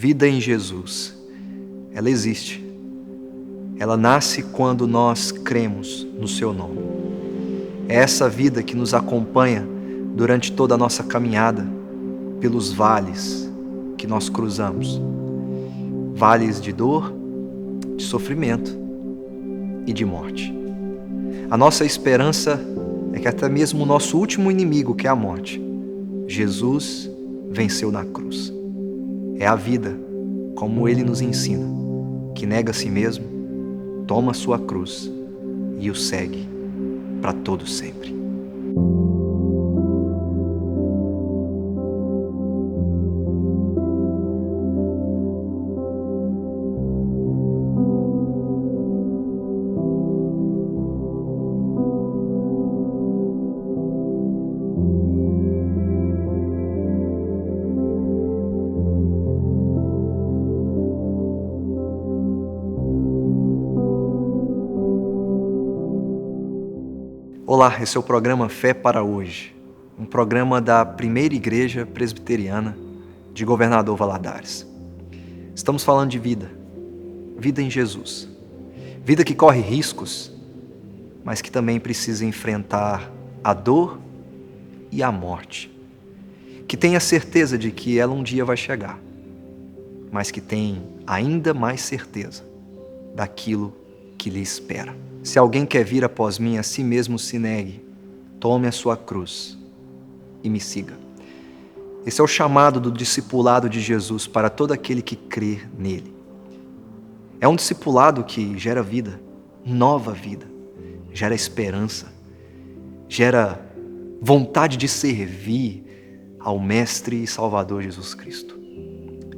vida em Jesus, ela existe. Ela nasce quando nós cremos no seu nome. É essa vida que nos acompanha durante toda a nossa caminhada pelos vales que nós cruzamos. Vales de dor, de sofrimento e de morte. A nossa esperança é que até mesmo o nosso último inimigo, que é a morte, Jesus venceu na cruz. É a vida, como Ele nos ensina, que nega a si mesmo, toma a sua cruz e o segue para todo sempre. Olá, esse é o programa Fé para Hoje, um programa da Primeira Igreja Presbiteriana de Governador Valadares. Estamos falando de vida, vida em Jesus, vida que corre riscos, mas que também precisa enfrentar a dor e a morte, que tem a certeza de que ela um dia vai chegar, mas que tem ainda mais certeza daquilo que lhe espera. Se alguém quer vir após mim, a si mesmo se negue, tome a sua cruz e me siga. Esse é o chamado do discipulado de Jesus para todo aquele que crê nele. É um discipulado que gera vida, nova vida, gera esperança, gera vontade de servir ao Mestre e Salvador Jesus Cristo.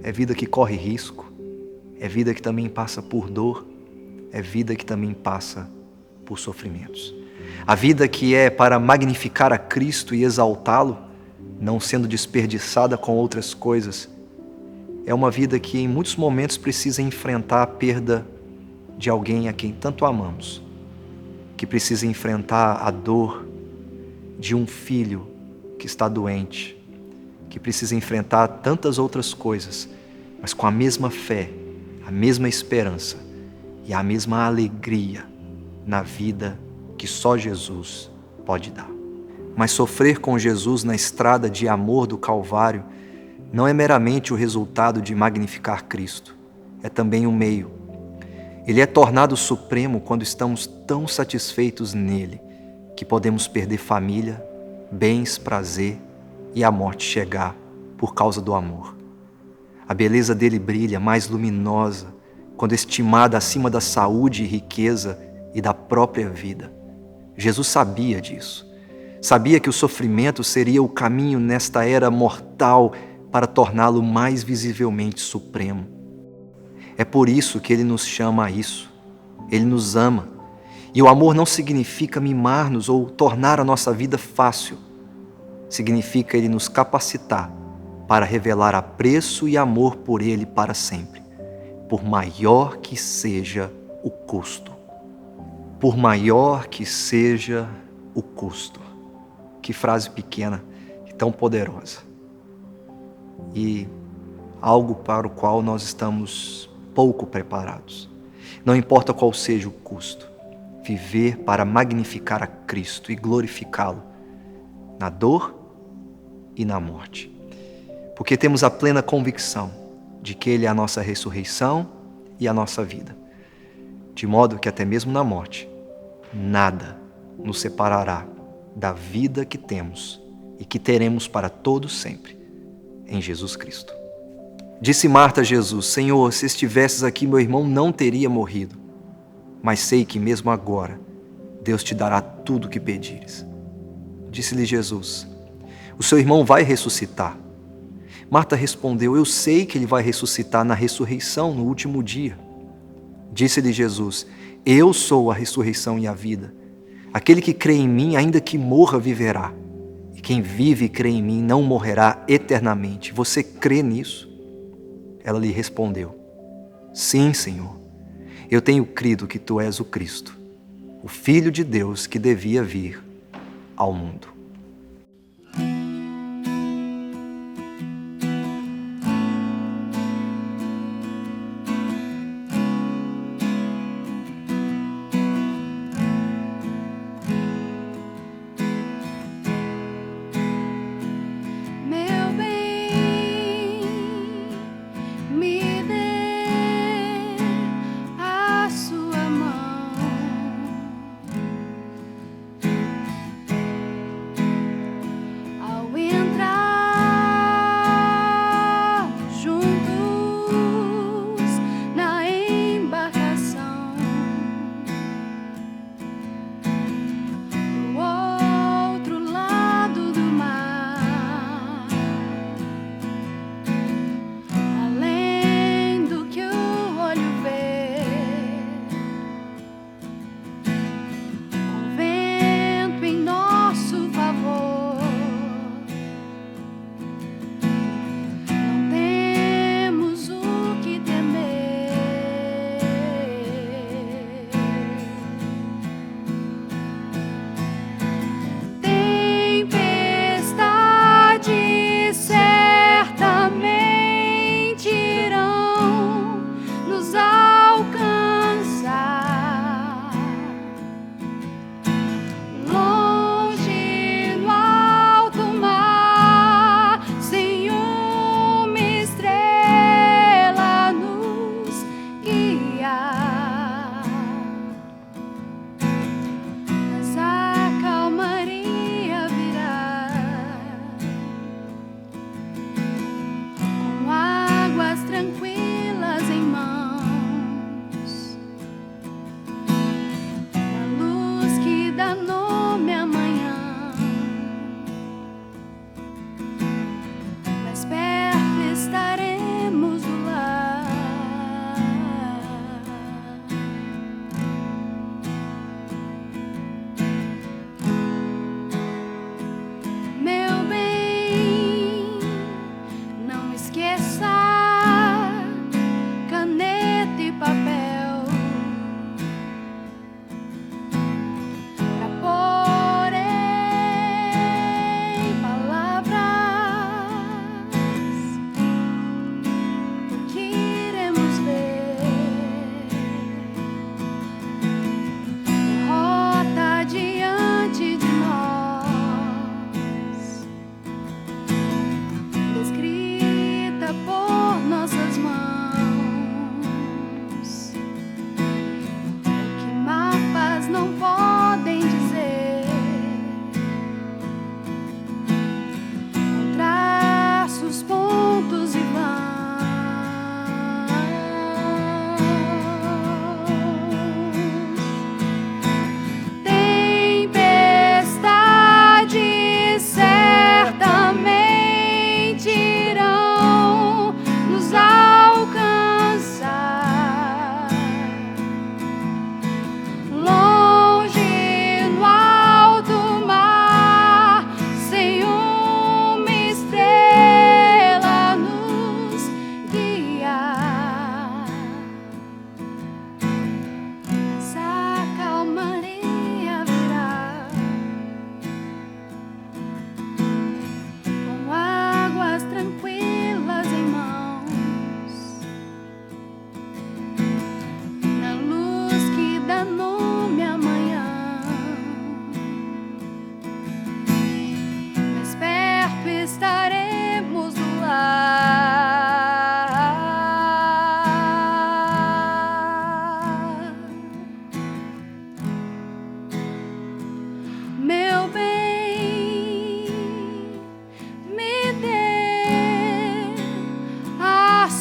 É vida que corre risco, é vida que também passa por dor, é vida que também passa por sofrimentos. A vida que é para magnificar a Cristo e exaltá-lo, não sendo desperdiçada com outras coisas, é uma vida que em muitos momentos precisa enfrentar a perda de alguém a quem tanto amamos, que precisa enfrentar a dor de um filho que está doente, que precisa enfrentar tantas outras coisas, mas com a mesma fé, a mesma esperança e a mesma alegria na vida que só Jesus pode dar. Mas sofrer com Jesus na estrada de amor do Calvário não é meramente o resultado de magnificar Cristo, é também um meio. Ele é tornado supremo quando estamos tão satisfeitos nele que podemos perder família, bens, prazer e a morte chegar por causa do amor. A beleza dele brilha mais luminosa quando estimada acima da saúde e riqueza e da própria vida. Jesus sabia disso. Sabia que o sofrimento seria o caminho nesta era mortal para torná-lo mais visivelmente supremo. É por isso que ele nos chama a isso. Ele nos ama. E o amor não significa mimar-nos ou tornar a nossa vida fácil. Significa ele nos capacitar para revelar apreço e amor por ele para sempre, por maior que seja o custo. Por maior que seja o custo. Que frase pequena e tão poderosa. E algo para o qual nós estamos pouco preparados. Não importa qual seja o custo, viver para magnificar a Cristo e glorificá-lo na dor e na morte. Porque temos a plena convicção de que Ele é a nossa ressurreição e a nossa vida. De modo que até mesmo na morte, nada nos separará da vida que temos e que teremos para todo sempre em Jesus Cristo. Disse Marta a Jesus: Senhor, se estivesses aqui, meu irmão não teria morrido. Mas sei que mesmo agora Deus te dará tudo o que pedires. Disse-lhe Jesus: o seu irmão vai ressuscitar. Marta respondeu: eu sei que ele vai ressuscitar na ressurreição, no último dia. Disse-lhe Jesus: eu sou a ressurreição e a vida. Aquele que crê em mim, ainda que morra, viverá. E quem vive e crê em mim não morrerá eternamente. Você crê nisso? Ela lhe respondeu: sim, Senhor. Eu tenho crido que tu és o Cristo, o Filho de Deus que devia vir ao mundo.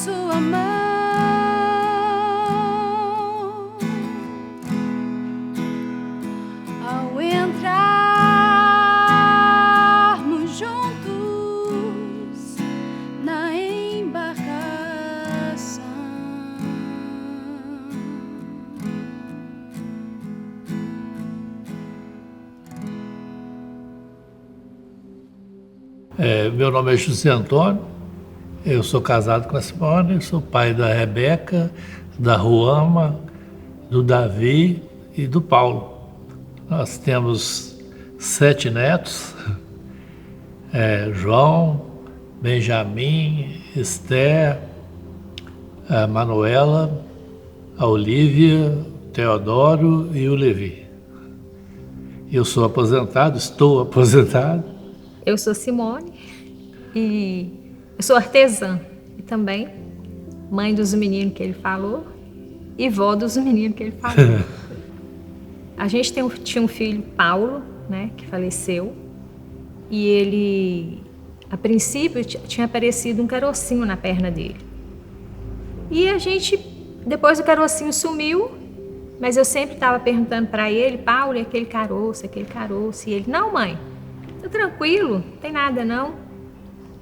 sua mão. Ao entrarmos juntos na embarcação, meu nome é José Antônio, eu sou casado com a Simone, sou pai da Rebeca, da Ruama, do Davi e do Paulo. Nós temos 7 netos, João, Benjamin, Esther, a Manuela, a Olívia, o Teodoro e o Levi. Eu sou aposentado, estou aposentado. Eu sou Simone e eu sou artesã e também mãe dos meninos que ele falou e vó dos meninos que ele falou. A gente tinha um filho, Paulo, né, que faleceu, e ele, a princípio, tinha aparecido um carocinho na perna dele. E a gente, depois o carocinho sumiu, mas eu sempre estava perguntando para ele, Paulo, e aquele caroço, e ele, não, mãe, tá tranquilo, não tem nada não.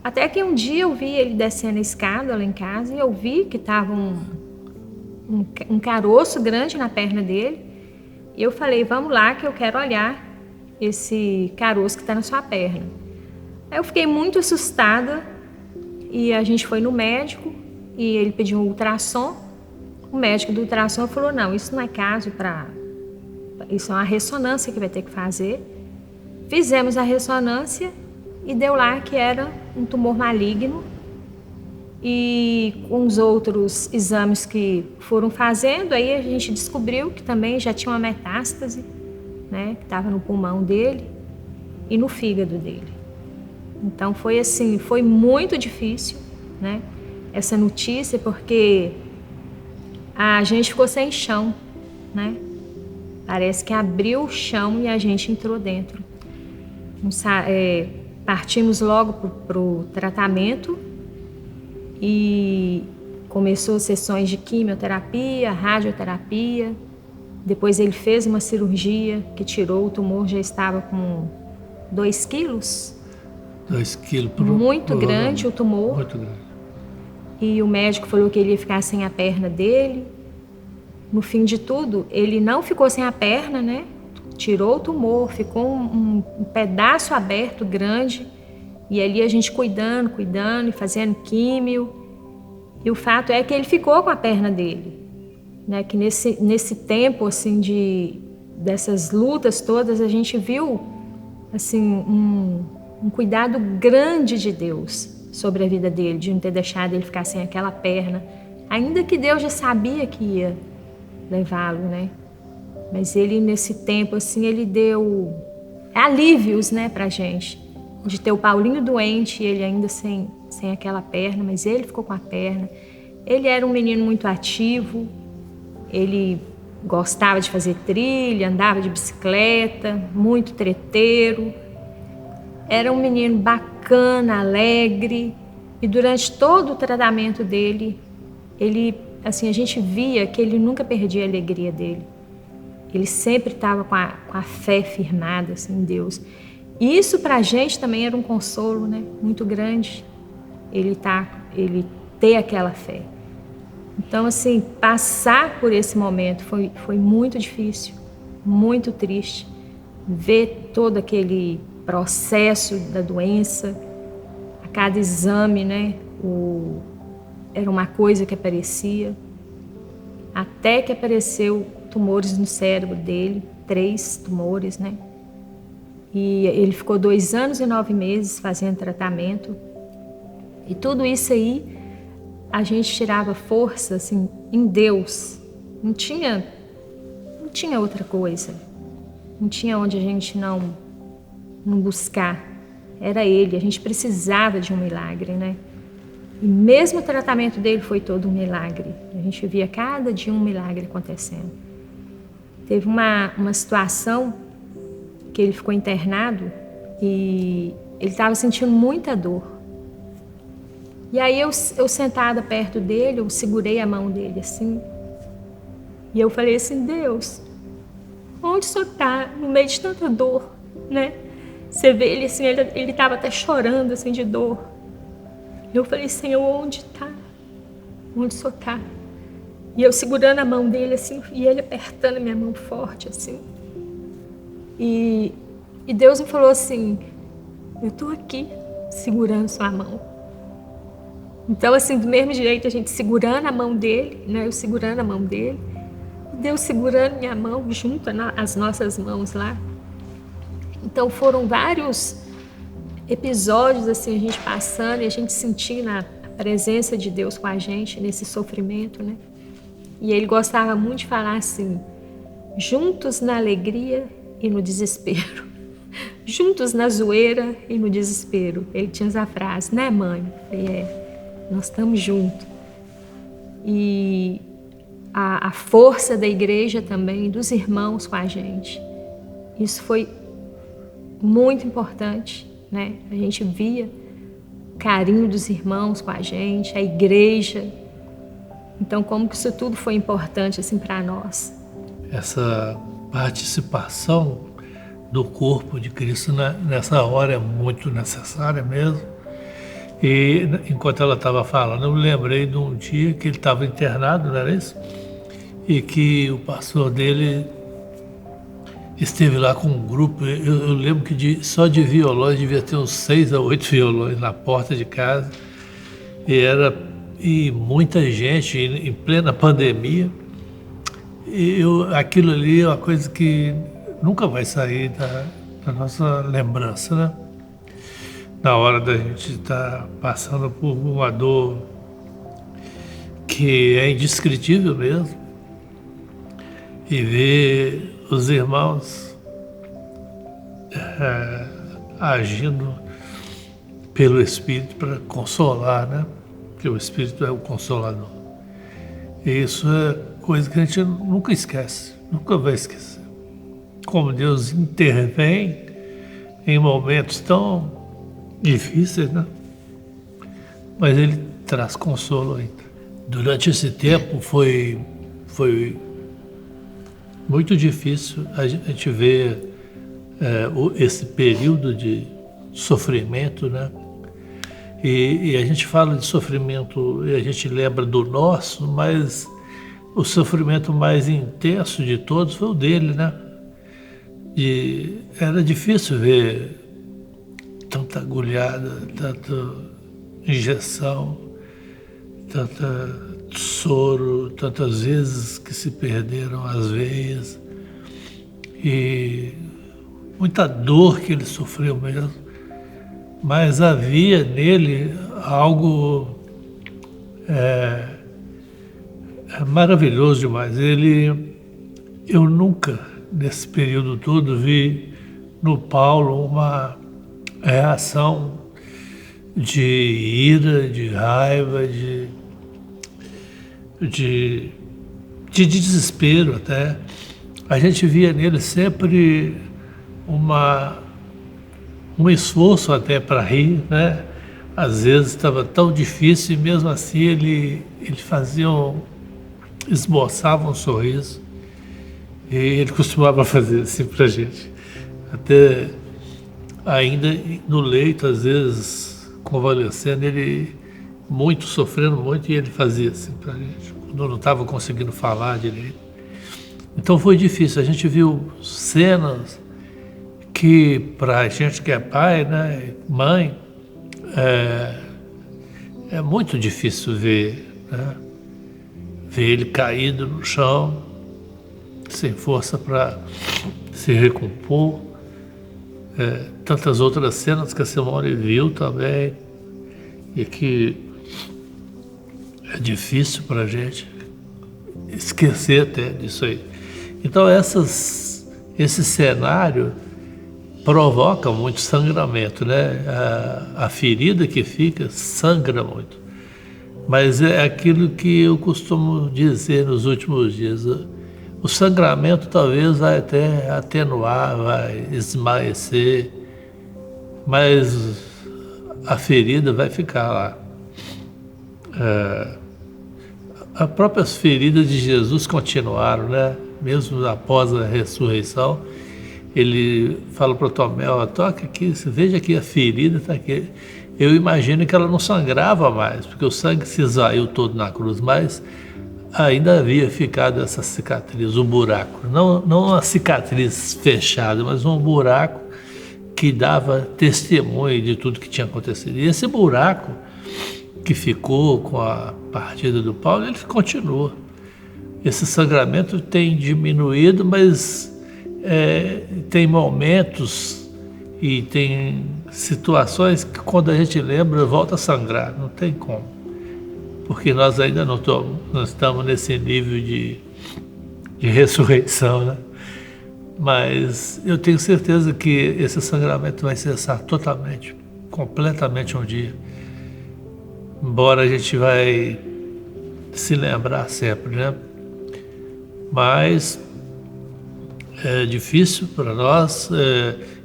Até que um dia eu vi ele descendo a escada lá em casa e eu vi que estava um caroço grande na perna dele. E eu falei, vamos lá que eu quero olhar esse caroço que está na sua perna. Aí eu fiquei muito assustada e a gente foi no médico e ele pediu um ultrassom. O médico do ultrassom falou, não, isso não é caso para... Isso é uma ressonância que vai ter que fazer. Fizemos a ressonância e deu lá que era um tumor maligno. E com os outros exames que foram fazendo, aí a gente descobriu que também já tinha uma metástase, né, que estava no pulmão dele e no fígado dele. Então foi assim, foi muito difícil, né, essa notícia, porque a gente ficou sem chão, né? Parece que abriu o chão e a gente entrou dentro. Partimos logo para o tratamento e começou sessões de quimioterapia, radioterapia. Depois ele fez uma cirurgia que tirou o tumor, já estava com 2 quilos. 2 quilos. Muito grande o tumor. Muito grande. E o médico falou que ele ia ficar sem a perna dele. No fim de tudo, ele não ficou sem a perna, né? Tirou o tumor, ficou um pedaço aberto grande. E ali a gente cuidando e fazendo químio. E o fato é que ele ficou com a perna dele, né? Que nesse tempo, assim, dessas lutas todas, a gente viu, assim, um cuidado grande de Deus sobre a vida dele, de não ter deixado ele ficar sem aquela perna. Ainda que Deus já sabia que ia levá-lo, né? Mas ele, nesse tempo, assim, ele deu alívios, né, pra gente. De ter o Paulinho doente e ele ainda sem aquela perna, mas ele ficou com a perna. Ele era um menino muito ativo, ele gostava de fazer trilha, andava de bicicleta, muito treteiro. Era um menino bacana, alegre. E durante todo o tratamento dele, ele, assim, a gente via que ele nunca perdia a alegria dele. Ele sempre estava com a fé firmada, assim, em Deus. E isso para a gente também era um consolo, né, muito grande, ele ter aquela fé. Então, assim, passar por esse momento foi muito difícil, muito triste, ver todo aquele processo da doença, a cada exame, né, era uma coisa que aparecia, até que apareceu tumores no cérebro dele, 3 tumores, né? E ele ficou 2 anos e 9 meses fazendo tratamento. E tudo isso aí, a gente tirava força, assim, em Deus. Não tinha outra coisa. Não tinha onde a gente não buscar. Era Ele, a gente precisava de um milagre, né? E mesmo o tratamento dele foi todo um milagre. A gente via cada dia um milagre acontecendo. Teve uma situação que ele ficou internado e ele estava sentindo muita dor. E aí eu sentada perto dele, eu segurei a mão dele assim. E eu falei assim, Deus, onde o Senhor está no meio de tanta dor, né? Você vê ele assim, ele estava até chorando assim de dor. Eu falei, Senhor, onde está? Onde o Senhor está? E eu segurando a mão dele assim, e ele apertando a minha mão forte assim. E Deus me falou assim, eu estou aqui segurando sua mão. Então assim, do mesmo jeito, a gente segurando a mão dele, né? Eu segurando a mão dele, Deus segurando minha mão junto às nossas mãos lá. Então foram vários episódios assim, a gente passando e a gente sentindo a presença de Deus com a gente nesse sofrimento, né? E ele gostava muito de falar assim, juntos na alegria e no desespero. Juntos na zoeira e no desespero. Ele tinha essa frase, né, mãe? Eu falei, nós estamos juntos. E a força da igreja também, dos irmãos com a gente. Isso foi muito importante, né? A gente via o carinho dos irmãos com a gente, a igreja. Então, como que isso tudo foi importante assim para nós? Essa participação do corpo de Cristo nessa hora é muito necessária mesmo. E enquanto ela estava falando, eu me lembrei de um dia que ele estava internado, não era isso? E que o pastor dele esteve lá com um grupo. Eu lembro que só de violões devia ter uns 6 a 8 violões na porta de casa. E muita gente em plena pandemia. Aquilo ali é uma coisa que nunca vai sair da nossa lembrança, né? Na hora da gente estar passando por uma dor que é indescritível mesmo, e ver os irmãos agindo pelo Espírito para consolar, né? Porque o Espírito é o Consolador. E isso é coisa que a gente nunca esquece, nunca vai esquecer. Como Deus intervém em momentos tão difíceis, né? Mas Ele traz consolo ainda. Durante esse tempo foi muito difícil a gente ver esse período de sofrimento, né? E a gente fala de sofrimento e a gente lembra do nosso, mas o sofrimento mais intenso de todos foi o dele, né? E era difícil ver tanta agulhada, tanta injeção, tanta soro, tantas vezes que se perderam as veias e muita dor que ele sofreu mesmo, mas havia nele algo maravilhoso demais. Eu nunca, nesse período todo, vi no Paulo uma reação de ira, de raiva, de desespero até. A gente via nele sempre um esforço até para rir, né? Às vezes estava tão difícil e mesmo assim ele esboçava um sorriso. E ele costumava fazer assim para a gente. Até ainda no leito, às vezes convalescendo, ele sofrendo muito, e ele fazia assim para a gente, quando não estava conseguindo falar direito. Então foi difícil, a gente viu cenas que para a gente que é pai, né, mãe, é muito difícil ver, né, ver ele caído no chão, sem força para se recompor. Tantas outras cenas que a Simone viu também, e que é difícil para a gente esquecer até disso aí. Então esse cenário provoca muito sangramento, né? A ferida que fica sangra muito. Mas é aquilo que eu costumo dizer nos últimos dias. O sangramento talvez vai até atenuar, vai esmaecer, mas a ferida vai ficar lá. As próprias feridas de Jesus continuaram, né? Mesmo após a ressurreição, ele fala para Tomé, ó, toca aqui, veja aqui a ferida, está aqui. Eu imagino que ela não sangrava mais, porque o sangue se esvaiu todo na cruz, mas ainda havia ficado essa cicatriz, um buraco. Não uma cicatriz fechada, mas um buraco que dava testemunho de tudo que tinha acontecido. E esse buraco que ficou com a partida do Paulo, ele continua. Esse sangramento tem diminuído, mas tem momentos e tem situações que quando a gente lembra, volta a sangrar, não tem como. Porque nós ainda não estamos nesse nível de ressurreição, né? Mas eu tenho certeza que esse sangramento vai cessar totalmente, completamente um dia. Embora a gente vai se lembrar sempre, né? Mas é difícil para nós,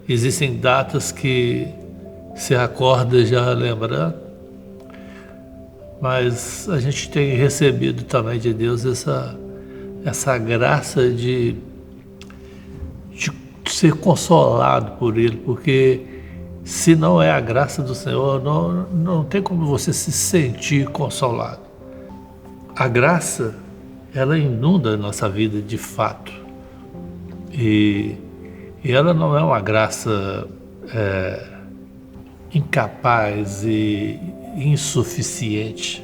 existem datas que se acorda já lembrando, mas a gente tem recebido também de Deus essa graça de ser consolado por Ele, porque se não é a graça do Senhor, não tem como você se sentir consolado. A graça, ela inunda a nossa vida de fato. E ela não é uma graça incapaz e insuficiente.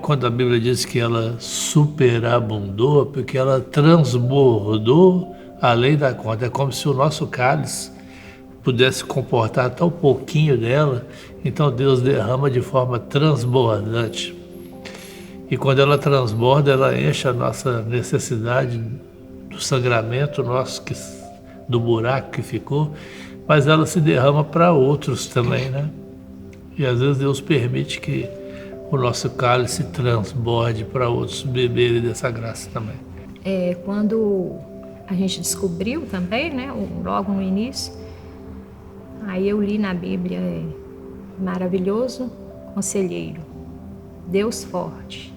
Quando a Bíblia diz que ela superabundou, porque ela transbordou além da conta. É como se o nosso cálice pudesse comportar tão pouquinho dela, então Deus derrama de forma transbordante. E quando ela transborda, ela enche a nossa necessidade do sangramento nosso, do buraco que ficou, mas ela se derrama para outros também, né? E às vezes Deus permite que o nosso cálice transborde para outros beberem dessa graça também. Quando a gente descobriu também, né, logo no início, aí eu li na Bíblia, maravilhoso conselheiro, Deus forte,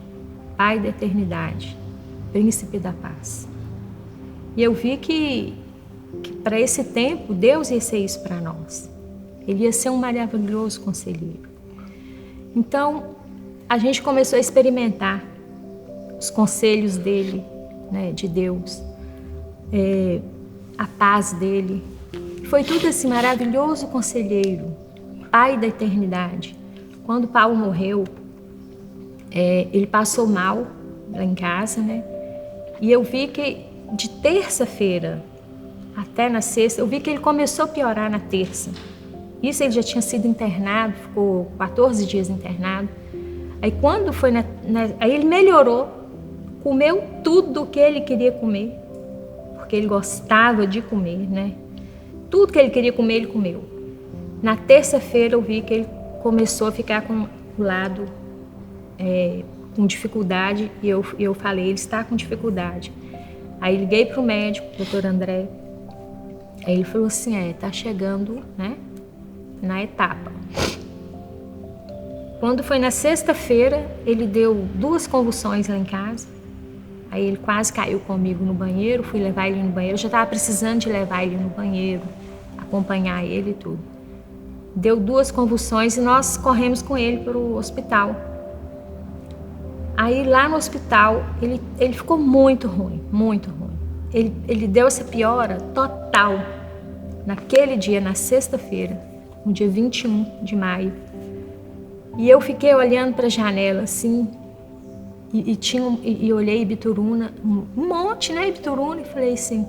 Pai da eternidade, Príncipe da paz. E eu vi que para esse tempo, Deus ia ser isso para nós. Ele ia ser um maravilhoso conselheiro. Então, a gente começou a experimentar os conselhos dele, né, de Deus, a paz dele. Foi tudo assim, maravilhoso conselheiro, Pai da eternidade. Quando Paulo morreu, ele passou mal lá em casa, né? E eu vi que de terça-feira até na sexta, eu vi que ele começou a piorar na terça. Isso, ele já tinha sido internado, ficou 14 dias internado. Aí quando foi aí ele melhorou, comeu tudo que ele queria comer, porque ele gostava de comer, né? Tudo que ele queria comer, ele comeu. Na terça-feira eu vi que ele começou a ficar com o lado com dificuldade, e eu falei, ele está com dificuldade. Aí liguei para o médico, doutor André, aí ele falou assim, tá chegando, né, na etapa. Quando foi na sexta-feira, ele deu 2 convulsões lá em casa, aí ele quase caiu comigo no banheiro, fui levar ele no banheiro, eu já estava precisando de levar ele no banheiro, acompanhar ele e tudo. Deu 2 convulsões e nós corremos com ele para o hospital. Aí lá no hospital, ele ficou muito ruim, muito ruim. Ele deu essa piora total naquele dia, na sexta-feira, no dia 21 de maio. E eu fiquei olhando para a janela assim, e olhei Ibituruna, um monte, né, Ibituruna, e falei assim,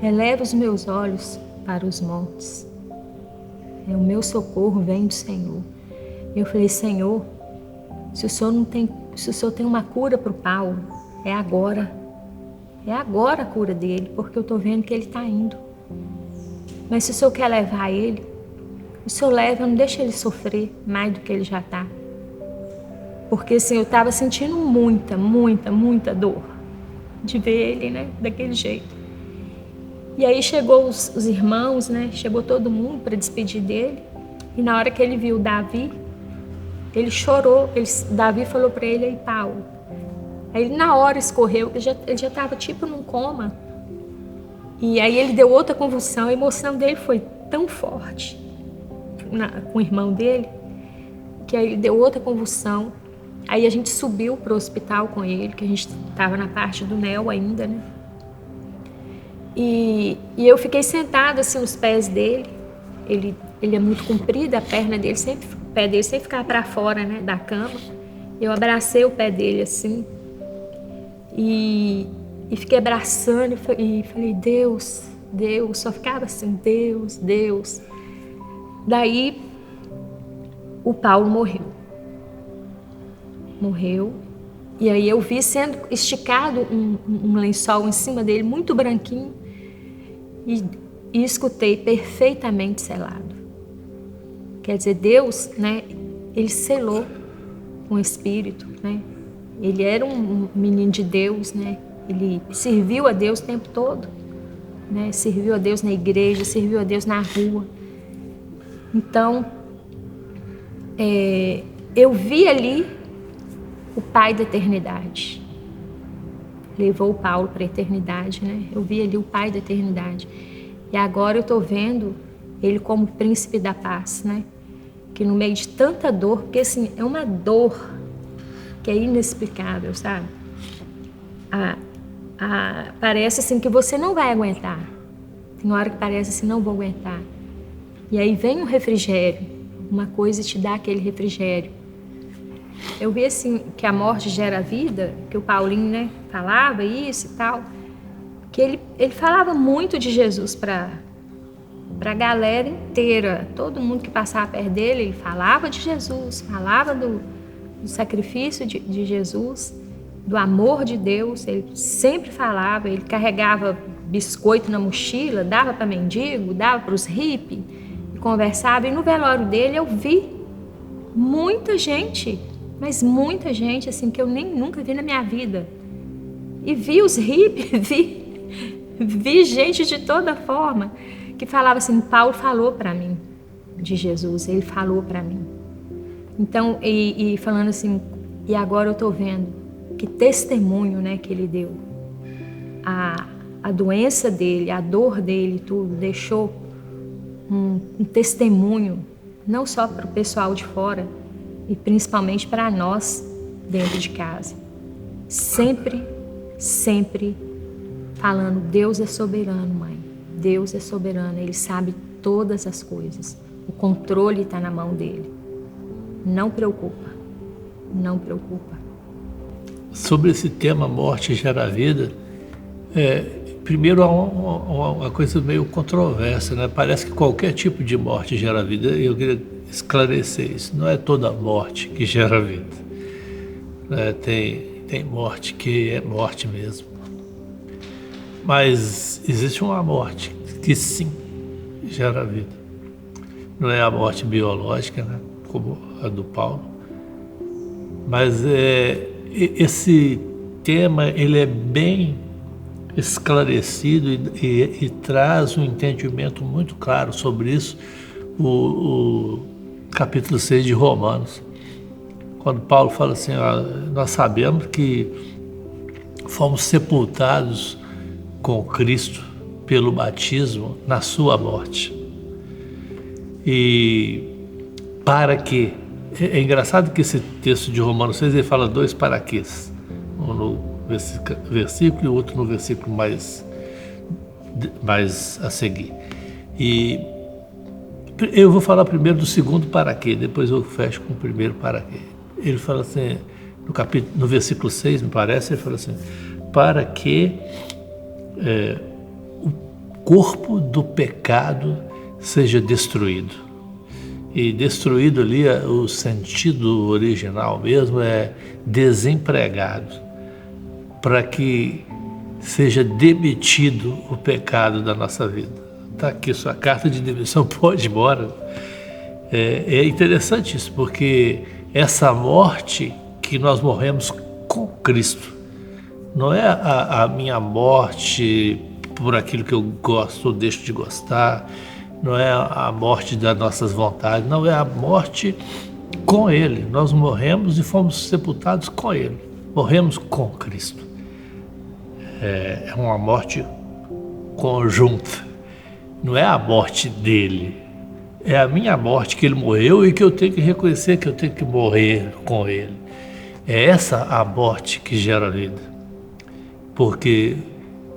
eleva os meus olhos para os montes. O meu socorro vem do Senhor. E eu falei, Senhor, se o Senhor tem uma cura para o Paulo, é agora a cura dele, porque eu estou vendo que ele está indo. Mas se o Senhor quer levar ele, o Senhor leva, não deixa ele sofrer mais do que ele já está. Porque assim, eu estava sentindo muita dor de ver ele, né, daquele jeito. E aí chegou os irmãos, né, chegou todo mundo para despedir dele. E na hora que ele viu Davi, Ele chorou, Davi falou para ele, aí Paulo. Aí ele na hora escorreu, ele já estava tipo num coma. E aí ele deu outra convulsão, a emoção dele foi tão forte com o irmão dele, que aí ele deu outra convulsão. Aí a gente subiu para o hospital com ele, que a gente estava na parte do NEL ainda, né? E eu fiquei sentada assim nos pés dele. Ele é muito comprido, a perna dele sempre, o pé dele sempre ficava para fora, né, da cama. Eu abracei o pé dele assim e fiquei abraçando e falei, Deus, Deus, só ficava assim, Deus, Deus. Daí o Paulo morreu, e aí eu vi sendo esticado um lençol em cima dele, muito branquinho, e escutei perfeitamente selado. Quer dizer, Deus, né, ele selou com o Espírito, né? Ele era um menino de Deus, né? Ele serviu a Deus o tempo todo, né? Serviu a Deus na igreja, serviu a Deus na rua. Então, eu vi ali o Pai da eternidade. Levou o Paulo para a eternidade, né? Eu vi ali o Pai da eternidade. E agora eu estou vendo ele como príncipe da paz, né? Que no meio de tanta dor, porque assim, é uma dor que é inexplicável, sabe? Parece assim que você não vai aguentar. Tem hora que parece assim, não vou aguentar. E aí vem um refrigério, uma coisa te dá aquele refrigério. Eu vi assim que a morte gera vida, que o Paulinho, né, falava isso e tal, que ele falava muito de Jesus para a galera inteira, todo mundo que passava perto dele, ele falava de Jesus, falava do sacrifício de Jesus, do amor de Deus, ele sempre falava, ele carregava biscoito na mochila, dava para mendigo, dava para os hippies, conversava, e no velório dele eu vi muita gente, mas muita gente assim que eu nunca vi na minha vida. E vi os hippies, vi gente de toda forma que falava assim, Paulo falou para mim de Jesus, ele falou para mim. Então, e falando assim, e agora eu tô vendo que testemunho, né, que ele deu. A doença dele, a dor dele, tudo, deixou um testemunho, não só para o pessoal de fora, e principalmente para nós dentro de casa. Sempre, sempre falando, Deus é soberano, mãe. Deus é soberano, Ele sabe todas as coisas. O controle está na mão dele. Não preocupa, não preocupa. Sobre esse tema morte gera vida, primeiro há uma coisa meio controversa, né? Parece que qualquer tipo de morte gera vida. Eu queria esclarecer isso. Não é toda morte que gera vida, né? Tem morte que é morte mesmo. Mas existe uma morte que sim gera vida. Não é a morte biológica, né? Como a do Paulo. Mas esse tema ele é bem esclarecido e traz um entendimento muito claro sobre isso, o capítulo 6 de Romanos, quando Paulo fala assim, nós sabemos que fomos sepultados com Cristo pelo batismo na sua morte. E para que, é engraçado que esse texto de Romanos 6 ele fala dois para quês, um no versículo e o outro no versículo mais a seguir. E eu vou falar primeiro do segundo para quê, depois eu fecho com o primeiro para quê. Ele fala assim, no versículo 6, me parece, ele fala assim, para que o corpo do pecado seja destruído. E destruído ali, o sentido original mesmo é desempregado, para que seja demitido o pecado da nossa vida. Está aqui sua carta de demissão, pode ir embora. É interessante isso, porque essa morte que nós morremos com Cristo, não é a minha morte por aquilo que eu gosto ou deixo de gostar, não é a morte das nossas vontades, não, é a morte com Ele. Nós morremos e fomos sepultados com Ele. Morremos com Cristo. É uma morte conjunta. Não é a morte dele. É a minha morte que ele morreu e que eu tenho que reconhecer que eu tenho que morrer com ele. É essa a morte que gera vida. Porque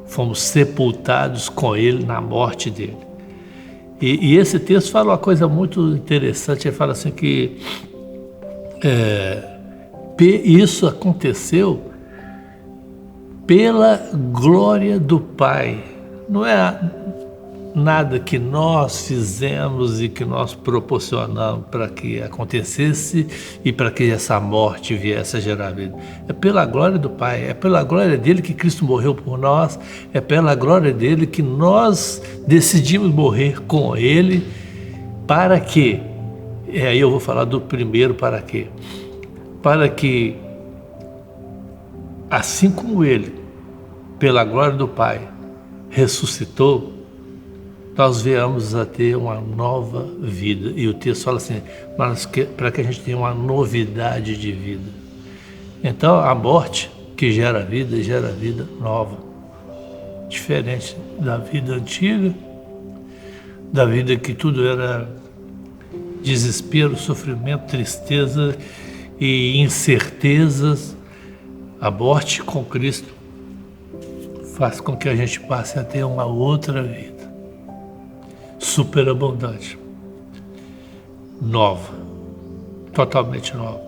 fomos sepultados com ele na morte dele. E esse texto fala uma coisa muito interessante. Ele fala assim que isso aconteceu pela glória do Pai. Não é nada que nós fizemos e que nós proporcionamos para que acontecesse e para que essa morte viesse a gerar vida. É pela glória do Pai, é pela glória dele que Cristo morreu por nós, é pela glória dele que nós decidimos morrer com ele. Para quê? Aí eu vou falar do primeiro para quê? Para que, assim como ele, pela glória do Pai, ressuscitou, nós venhamos a ter uma nova vida. E o texto fala assim, para que a gente tenha uma novidade de vida. Então, a morte que gera vida nova. Diferente da vida antiga, da vida que tudo era desespero, sofrimento, tristeza e incertezas. A morte com Cristo faz com que a gente passe a ter uma outra vida. Superabundante, nova, totalmente nova.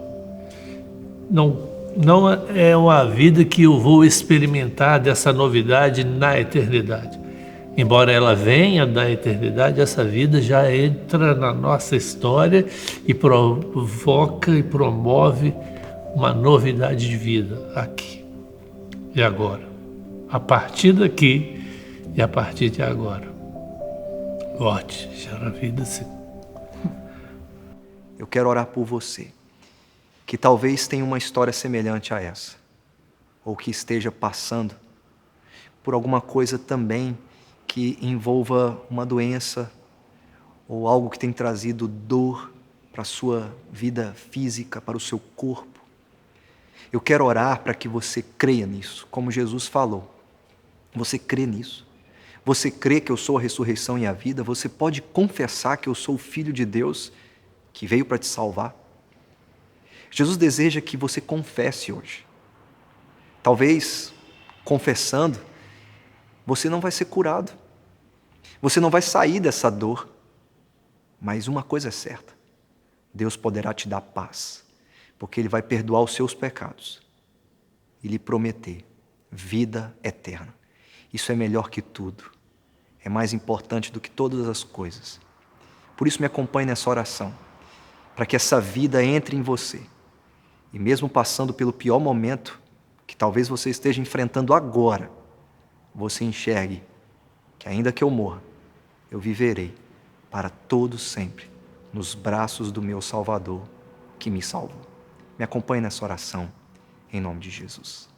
Não é uma vida que eu vou experimentar dessa novidade na eternidade. Embora ela venha da eternidade, essa vida já entra na nossa história e provoca e promove uma novidade de vida aqui e agora, a partir daqui e a partir de agora. Morte gera vida, sim. Eu quero orar por você, que talvez tenha uma história semelhante a essa, ou que esteja passando por alguma coisa também que envolva uma doença, ou algo que tem trazido dor para a sua vida física, para o seu corpo. Eu quero orar para que você creia nisso, como Jesus falou. Você crê nisso? Você crê que eu sou a ressurreição e a vida? Você pode confessar que eu sou o Filho de Deus que veio para te salvar? Jesus deseja que você confesse hoje. Talvez, confessando, você não vai ser curado. Você não vai sair dessa dor. Mas uma coisa é certa: Deus poderá te dar paz, porque Ele vai perdoar os seus pecados e lhe prometer vida eterna. Isso é melhor que tudo. É mais importante do que todas as coisas. Por isso me acompanhe nessa oração, para que essa vida entre em você. E mesmo passando pelo pior momento que talvez você esteja enfrentando agora, você enxergue que ainda que eu morra, eu viverei para todo sempre nos braços do meu Salvador que me salvou. Me acompanhe nessa oração, em nome de Jesus.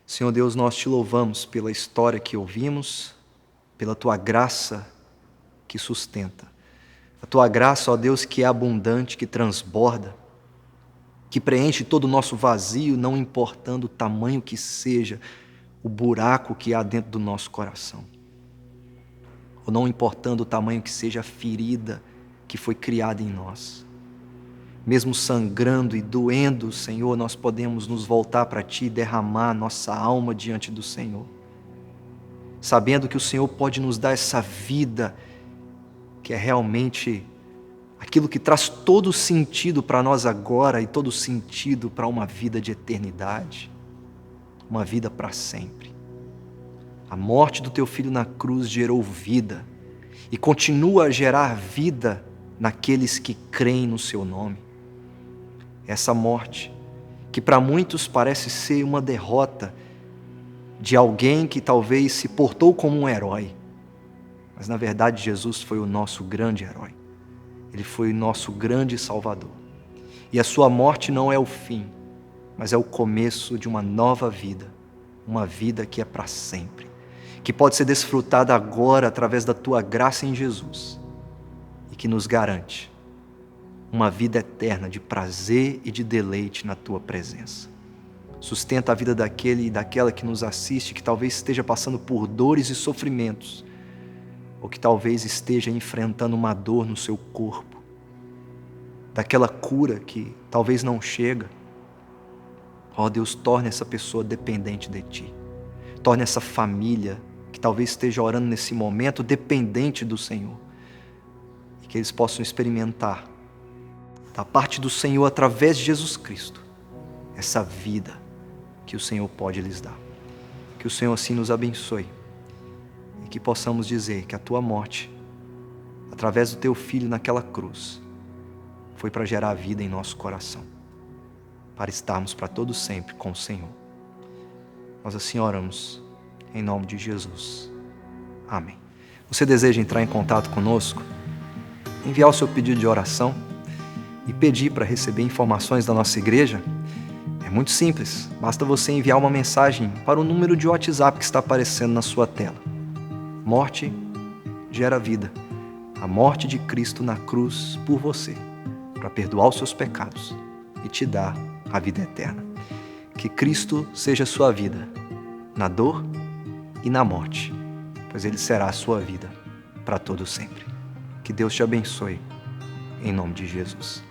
Senhor Deus, nós te louvamos pela história que ouvimos, pela tua graça que sustenta. A tua graça, ó Deus, que é abundante, que transborda, que preenche todo o nosso vazio, não importando o tamanho que seja o buraco que há dentro do nosso coração. Ou não importando o tamanho que seja a ferida que foi criada em nós. Mesmo sangrando e doendo, Senhor, nós podemos nos voltar para Ti e derramar nossa alma diante do Senhor. Sabendo que o Senhor pode nos dar essa vida que é realmente aquilo que traz todo sentido para nós agora e todo sentido para uma vida de eternidade, uma vida para sempre. A morte do Teu Filho na cruz gerou vida e continua a gerar vida naqueles que creem no Seu nome. Essa morte, que para muitos parece ser uma derrota de alguém que talvez se portou como um herói, mas na verdade Jesus foi o nosso grande herói. Ele foi o nosso grande Salvador. E a sua morte não é o fim, mas é o começo de uma nova vida, uma vida que é para sempre, que pode ser desfrutada agora através da tua graça em Jesus e que nos garante uma vida eterna de prazer e de deleite na tua presença. Sustenta a vida daquele e daquela que nos assiste, que talvez esteja passando por dores e sofrimentos, ou que talvez esteja enfrentando uma dor no seu corpo, daquela cura que talvez não chega. Ó Deus, torne essa pessoa dependente de Ti. Torne essa família que talvez esteja orando nesse momento dependente do Senhor. E que eles possam experimentar da parte do Senhor, através de Jesus Cristo, essa vida que o Senhor pode lhes dar. Que o Senhor assim nos abençoe e que possamos dizer que a Tua morte, através do Teu Filho naquela cruz, foi para gerar vida em nosso coração, para estarmos para todo sempre com o Senhor. Nós assim oramos, em nome de Jesus. Amém. Você deseja entrar em contato conosco? Enviar o seu pedido de oração e pedir para receber informações da nossa igreja? É muito simples, basta você enviar uma mensagem para o número de WhatsApp que está aparecendo na sua tela. Morte gera vida. A morte de Cristo na cruz por você, para perdoar os seus pecados e te dar a vida eterna. Que Cristo seja a sua vida, na dor e na morte, pois Ele será a sua vida para todo sempre. Que Deus te abençoe, em nome de Jesus.